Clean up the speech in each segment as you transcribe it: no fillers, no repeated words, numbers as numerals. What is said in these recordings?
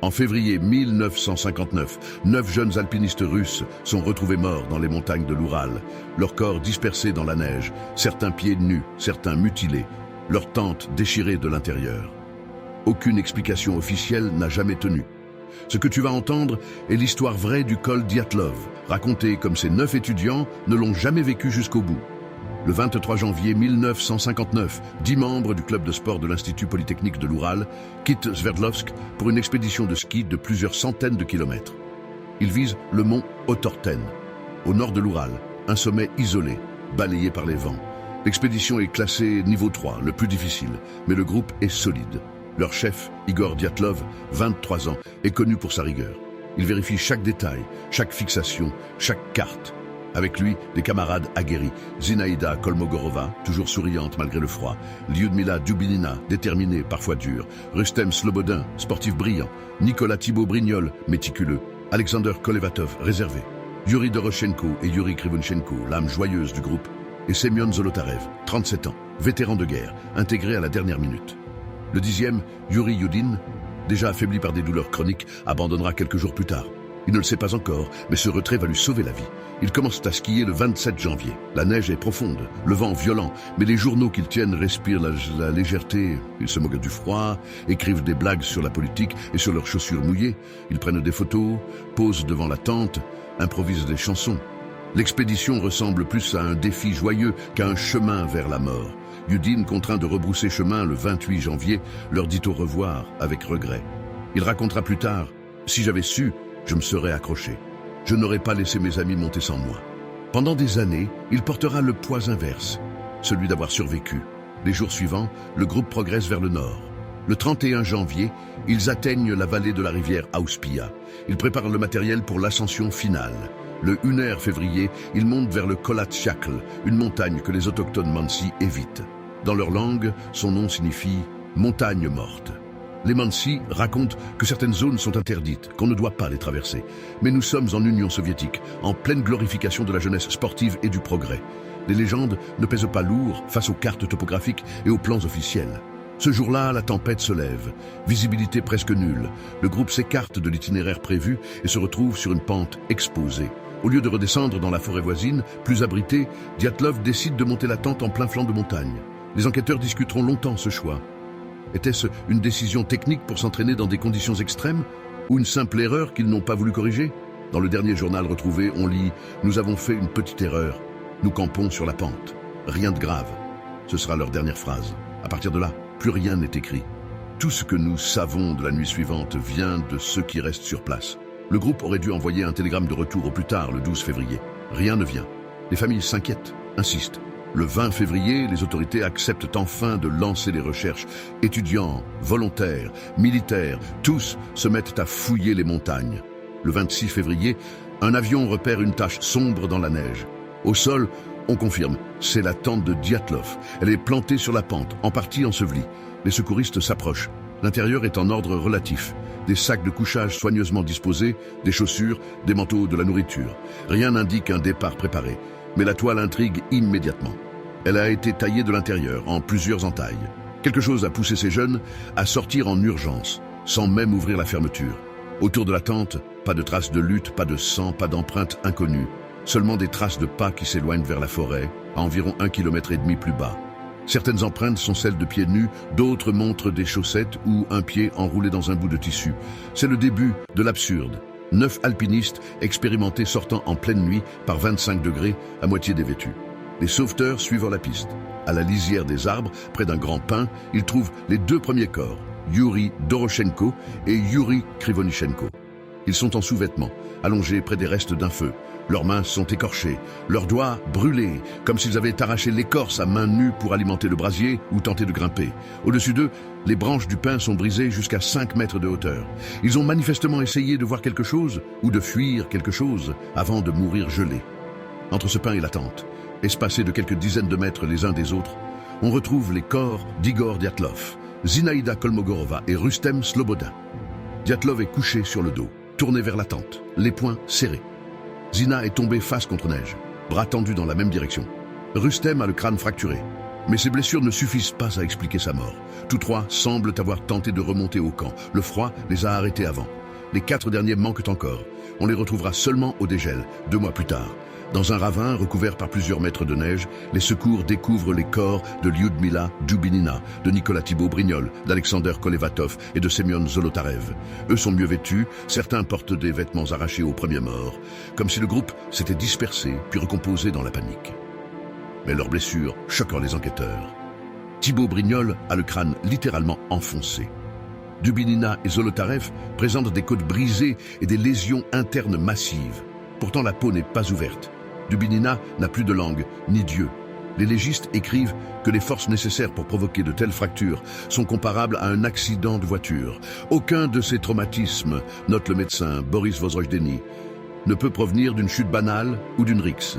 En février 1959, 9 jeunes alpinistes russes sont retrouvés morts dans les montagnes de l'Oural, leurs corps dispersés dans la neige, certains pieds nus, certains mutilés, leurs tentes déchirées de l'intérieur. Aucune explication officielle n'a jamais tenu. Ce que tu vas entendre est l'histoire vraie du col Dyatlov, racontée comme ces 9 étudiants ne l'ont jamais vécu jusqu'au bout. Le 23 janvier 1959, 10 membres du club de sport de l'Institut Polytechnique de l'Oural quittent Sverdlovsk pour une expédition de ski de plusieurs centaines de kilomètres. Ils visent le mont Otorten, au nord de l'Oural, un sommet isolé, balayé par les vents. L'expédition est classée niveau 3, le plus difficile, mais le groupe est solide. Leur chef, Igor Dyatlov, 23 ans, est connu pour sa rigueur. Il vérifie chaque détail, chaque fixation, chaque carte. Avec lui, des camarades aguerris, Zinaïda Kolmogorova, toujours souriante malgré le froid, Lyudmila Dubinina, déterminée, parfois dure, Rustem Slobodin, sportif brillant, Nicolas Thibault-Brignol, méticuleux, Alexander Kolevatov, réservé, Yuri Doroshenko et Yuri Krivonchenko, l'âme joyeuse du groupe, et Semyon Zolotarev, 37 ans, vétéran de guerre, intégré à la dernière minute. Le 10e, Yuri Yudin, déjà affaibli par des douleurs chroniques, abandonnera quelques jours plus tard. Il ne le sait pas encore, mais ce retrait va lui sauver la vie. Il commence à skier le 27 janvier. La neige est profonde, le vent violent, mais les journaux qu'ils tiennent respirent la légèreté. Ils se moquent du froid, écrivent des blagues sur la politique et sur leurs chaussures mouillées. Ils prennent des photos, posent devant la tente, improvisent des chansons. L'expédition ressemble plus à un défi joyeux qu'à un chemin vers la mort. Yudin, contraint de rebrousser chemin le 28 janvier, leur dit au revoir avec regret. Il racontera plus tard « Si j'avais su, je me serais accroché. Je n'aurais pas laissé mes amis monter sans moi. » Pendant des années, il portera le poids inverse, celui d'avoir survécu. Les jours suivants, le groupe progresse vers le nord. Le 31 janvier, ils atteignent la vallée de la rivière Auspia. Ils préparent le matériel pour l'ascension finale. Le 1er février, ils montent vers le Kolatsyakl, une montagne que les autochtones Mansi évitent. Dans leur langue, son nom signifie « montagne morte ». Les Mansi racontent que certaines zones sont interdites, qu'on ne doit pas les traverser. Mais nous sommes en Union soviétique, en pleine glorification de la jeunesse sportive et du progrès. Les légendes ne pèsent pas lourd face aux cartes topographiques et aux plans officiels. Ce jour-là, la tempête se lève, visibilité presque nulle. Le groupe s'écarte de l'itinéraire prévu et se retrouve sur une pente exposée. Au lieu de redescendre dans la forêt voisine, plus abritée, Dyatlov décide de monter la tente en plein flanc de montagne. Les enquêteurs discuteront longtemps ce choix. Était-ce une décision technique pour s'entraîner dans des conditions extrêmes ou une simple erreur qu'ils n'ont pas voulu corriger? Dans le dernier journal retrouvé, on lit « Nous avons fait une petite erreur. Nous campons sur la pente. Rien de grave. » Ce sera leur dernière phrase. À partir de là, plus rien n'est écrit. Tout ce que nous savons de la nuit suivante vient de ceux qui restent sur place. Le groupe aurait dû envoyer un télégramme de retour au plus tard, le 12 février. Rien ne vient. Les familles s'inquiètent, insistent. Le 20 février, les autorités acceptent enfin de lancer les recherches. Étudiants, volontaires, militaires, tous se mettent à fouiller les montagnes. Le 26 février, un avion repère une tache sombre dans la neige. Au sol, on confirme, c'est la tente de Dyatlov. Elle est plantée sur la pente, en partie ensevelie. Les secouristes s'approchent. L'intérieur est en ordre relatif. Des sacs de couchage soigneusement disposés, des chaussures, des manteaux, de la nourriture. Rien n'indique un départ préparé. Mais la toile intrigue immédiatement. Elle a été taillée de l'intérieur, en plusieurs entailles. Quelque chose a poussé ces jeunes à sortir en urgence, sans même ouvrir la fermeture. Autour de la tente, pas de traces de lutte, pas de sang, pas d'empreintes inconnues. Seulement des traces de pas qui s'éloignent vers la forêt, à environ 1,5 km plus bas. Certaines empreintes sont celles de pieds nus, d'autres montrent des chaussettes ou un pied enroulé dans un bout de tissu. C'est le début de l'absurde. 9 alpinistes expérimentés sortant en pleine nuit par 25 degrés, à moitié dévêtus. Les sauveteurs suivent la piste. À la lisière des arbres, près d'un grand pin, ils trouvent les 2 premiers corps, Yuri Doroshenko et Yuri Krivonchenko. Ils sont en sous-vêtements, allongés près des restes d'un feu. Leurs mains sont écorchées, leurs doigts brûlés, comme s'ils avaient arraché l'écorce à main nue pour alimenter le brasier ou tenter de grimper. Au-dessus d'eux, les branches du pin sont brisées jusqu'à 5 mètres de hauteur. Ils ont manifestement essayé de voir quelque chose ou de fuir quelque chose avant de mourir gelés. Entre ce pin et la tente, espacés de quelques dizaines de mètres les uns des autres, on retrouve les corps d'Igor Dyatlov, Zinaïda Kolmogorova et Rustem Slobodin. Dyatlov est couché sur le dos, tourné vers la tente, les poings serrés. Zina est tombée face contre neige, bras tendus dans la même direction. Rustem a le crâne fracturé. Mais ces blessures ne suffisent pas à expliquer sa mort. Tous trois semblent avoir tenté de remonter au camp. Le froid les a arrêtés avant. Les 4 derniers manquent encore. On les retrouvera seulement au dégel, 2 mois plus tard. Dans un ravin recouvert par plusieurs mètres de neige, les secours découvrent les corps de Lyudmila Dubinina, de Nicolas Thibault-Brignol, d'Alexander Kolevatov et de Semyon Zolotarev. Eux sont mieux vêtus, certains portent des vêtements arrachés aux premiers morts, comme si le groupe s'était dispersé puis recomposé dans la panique. Mais leurs blessures choquent les enquêteurs. Thibault-Brignol a le crâne littéralement enfoncé. Dubinina et Zolotarev présentent des côtes brisées et des lésions internes massives. Pourtant la peau n'est pas ouverte. Dubinina n'a plus de langue, ni d'yeux. Les légistes écrivent que les forces nécessaires pour provoquer de telles fractures sont comparables à un accident de voiture. Aucun de ces traumatismes, note le médecin Boris Vozrojdeny, ne peut provenir d'une chute banale ou d'une rixe.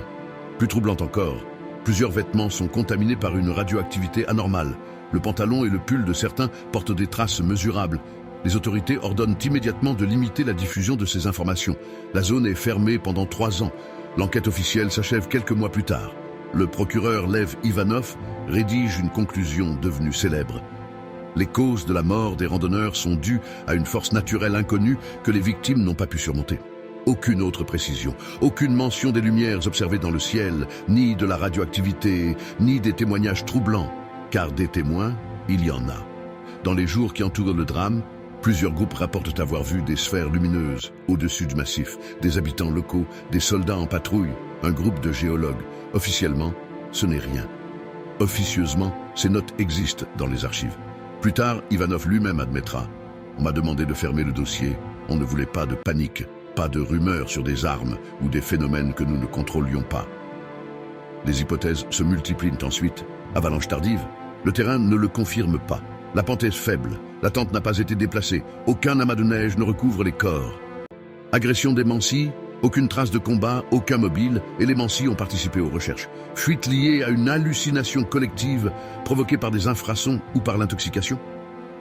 Plus troublant encore, plusieurs vêtements sont contaminés par une radioactivité anormale. Le pantalon et le pull de certains portent des traces mesurables. Les autorités ordonnent immédiatement de limiter la diffusion de ces informations. La zone est fermée pendant 3 ans. L'enquête officielle s'achève quelques mois plus tard. Le procureur Lev Ivanov rédige une conclusion devenue célèbre. Les causes de la mort des randonneurs sont dues à une force naturelle inconnue que les victimes n'ont pas pu surmonter. Aucune autre précision, aucune mention des lumières observées dans le ciel, ni de la radioactivité, ni des témoignages troublants. Car des témoins, il y en a. Dans les jours qui entourent le drame, plusieurs groupes rapportent avoir vu des sphères lumineuses au-dessus du massif, des habitants locaux, des soldats en patrouille, un groupe de géologues. Officiellement, ce n'est rien. Officieusement, ces notes existent dans les archives. Plus tard, Ivanov lui-même admettra. On m'a demandé de fermer le dossier. On ne voulait pas de panique, pas de rumeurs sur des armes ou des phénomènes que nous ne contrôlions pas. Les hypothèses se multiplient ensuite. Avalanche tardive. Le terrain ne le confirme pas. La pente est faible. La tente n'a pas été déplacée. Aucun amas de neige ne recouvre les corps. Agression des Mansi. Aucune trace de combat, aucun mobile, et les Mansi ont participé aux recherches. Fuite liée à une hallucination collective provoquée par des infrasons ou par l'intoxication?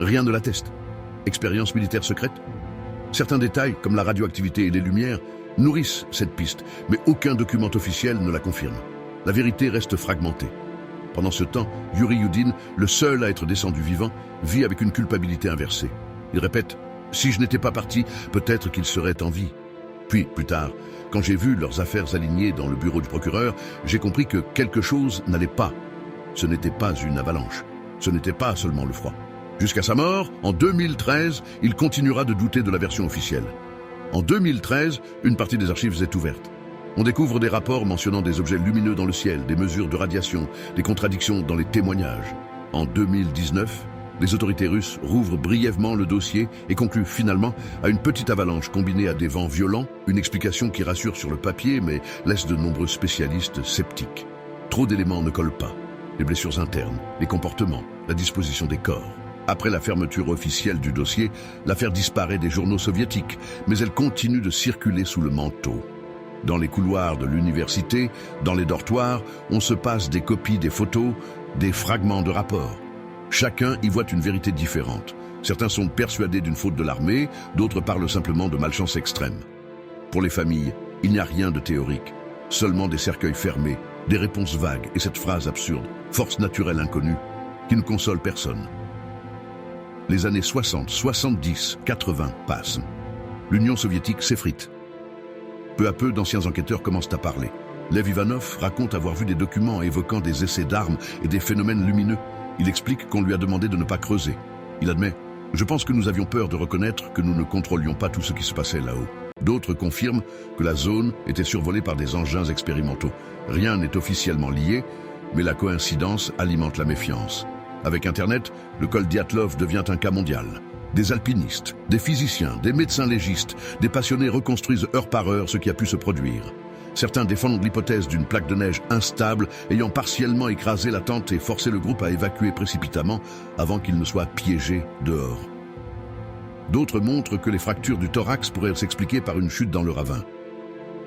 Rien ne l'atteste. Expérience militaire secrète? Certains détails, comme la radioactivité et les lumières, nourrissent cette piste, mais aucun document officiel ne la confirme. La vérité reste fragmentée. Pendant ce temps, Yuri Yudin, le seul à être descendu vivant, vit avec une culpabilité inversée. Il répète « Si je n'étais pas parti, peut-être qu'il serait en vie ». Puis, plus tard, quand j'ai vu leurs affaires alignées dans le bureau du procureur, j'ai compris que quelque chose n'allait pas. Ce n'était pas une avalanche. Ce n'était pas seulement le froid. Jusqu'à sa mort, en 2013, il continuera de douter de la version officielle. En 2013, une partie des archives est ouverte. On découvre des rapports mentionnant des objets lumineux dans le ciel, des mesures de radiation, des contradictions dans les témoignages. En 2019, les autorités russes rouvrent brièvement le dossier et concluent finalement à une petite avalanche combinée à des vents violents, une explication qui rassure sur le papier mais laisse de nombreux spécialistes sceptiques. Trop d'éléments ne collent pas. Les blessures internes, les comportements, la disposition des corps. Après la fermeture officielle du dossier, l'affaire disparaît des journaux soviétiques, mais elle continue de circuler sous le manteau. Dans les couloirs de l'université, dans les dortoirs, on se passe des copies des photos, des fragments de rapports. Chacun y voit une vérité différente. Certains sont persuadés d'une faute de l'armée, d'autres parlent simplement de malchance extrême. Pour les familles, il n'y a rien de théorique, seulement des cercueils fermés, des réponses vagues et cette phrase absurde, force naturelle inconnue, qui ne console personne. Les années 60, 70, 80 passent. L'Union soviétique s'effrite. Peu à peu, d'anciens enquêteurs commencent à parler. Lev Ivanov raconte avoir vu des documents évoquant des essais d'armes et des phénomènes lumineux. Il explique qu'on lui a demandé de ne pas creuser. Il admet « Je pense que nous avions peur de reconnaître que nous ne contrôlions pas tout ce qui se passait là-haut ». D'autres confirment que la zone était survolée par des engins expérimentaux. Rien n'est officiellement lié, mais la coïncidence alimente la méfiance. Avec Internet, le col Dyatlov devient un cas mondial. Des alpinistes, des physiciens, des médecins légistes, des passionnés reconstruisent heure par heure ce qui a pu se produire. Certains défendent l'hypothèse d'une plaque de neige instable ayant partiellement écrasé la tente et forcé le groupe à évacuer précipitamment avant qu'il ne soit piégé dehors. D'autres montrent que les fractures du thorax pourraient s'expliquer par une chute dans le ravin.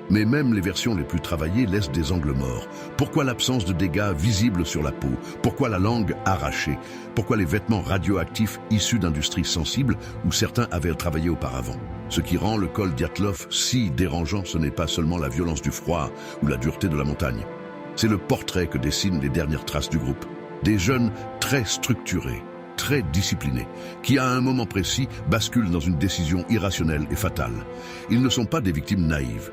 Mais même les versions les plus travaillées laissent des angles morts. Pourquoi l'absence de dégâts visibles sur la peau? Pourquoi la langue arrachée? Pourquoi les vêtements radioactifs issus d'industries sensibles où certains avaient travaillé auparavant? Ce qui rend le col Dyatlov si dérangeant, ce n'est pas seulement la violence du froid ou la dureté de la montagne. C'est le portrait que dessinent les dernières traces du groupe. Des jeunes très structurés, très disciplinés, qui à un moment précis basculent dans une décision irrationnelle et fatale. Ils ne sont pas des victimes naïves.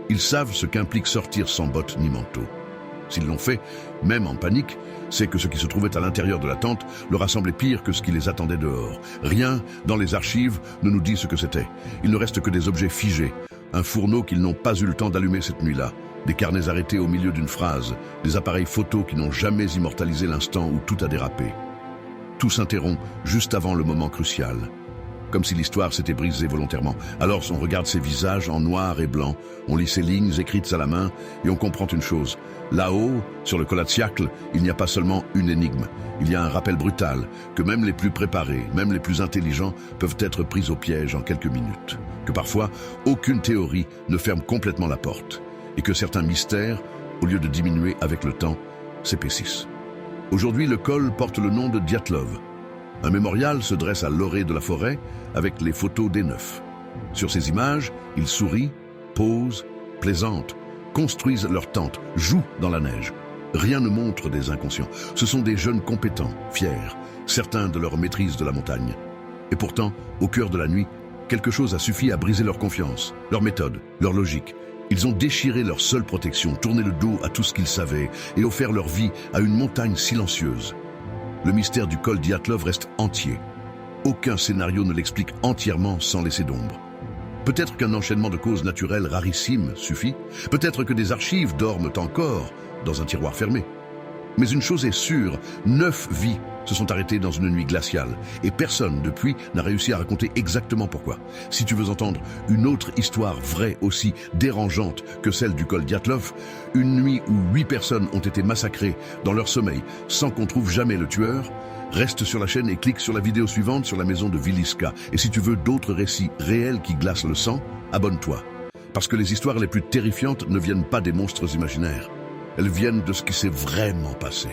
Ils savent ce qu'implique sortir sans bottes ni manteau. S'ils l'ont fait, même en panique, c'est que ce qui se trouvait à l'intérieur de la tente leur a semblé pire que ce qui les attendait dehors. Rien, dans les archives, ne nous dit ce que c'était. Il ne reste que des objets figés, un fourneau qu'ils n'ont pas eu le temps d'allumer cette nuit-là, des carnets arrêtés au milieu d'une phrase, des appareils photos qui n'ont jamais immortalisé l'instant où tout a dérapé. Tout s'interrompt juste avant le moment crucial, comme si l'histoire s'était brisée volontairement. Alors on regarde ces visages en noir et blanc, on lit ces lignes écrites à la main et on comprend une chose. Là-haut, sur le Kollatsiakl, il n'y a pas seulement une énigme, il y a un rappel brutal que même les plus préparés, même les plus intelligents peuvent être pris au piège en quelques minutes. Que parfois, aucune théorie ne ferme complètement la porte et que certains mystères, au lieu de diminuer avec le temps, s'épaississent. Aujourd'hui, le col porte le nom de Dyatlov. Un mémorial se dresse à l'orée de la forêt avec les photos des neufs. Sur ces images, ils sourient, posent, plaisantent, construisent leur tente, jouent dans la neige. Rien ne montre des inconscients. Ce sont des jeunes compétents, fiers, certains de leur maîtrise de la montagne. Et pourtant, au cœur de la nuit, quelque chose a suffi à briser leur confiance, leur méthode, leur logique. Ils ont déchiré leur seule protection, tourné le dos à tout ce qu'ils savaient et offert leur vie à une montagne silencieuse. Le mystère du col Dyatlov reste entier. Aucun scénario ne l'explique entièrement sans laisser d'ombre. Peut-être qu'un enchaînement de causes naturelles rarissimes suffit. Peut-être que des archives dorment encore dans un tiroir fermé. Mais une chose est sûre, 9 vies se sont arrêtées dans une nuit glaciale et personne depuis n'a réussi à raconter exactement pourquoi. Si tu veux entendre une autre histoire vraie aussi dérangeante que celle du col Dyatlov, une nuit où 8 personnes ont été massacrées dans leur sommeil sans qu'on trouve jamais le tueur, reste sur la chaîne et clique sur la vidéo suivante sur la maison de Viliska. Et si tu veux d'autres récits réels qui glacent le sang, abonne-toi. Parce que les histoires les plus terrifiantes ne viennent pas des monstres imaginaires. Elles viennent de ce qui s'est vraiment passé.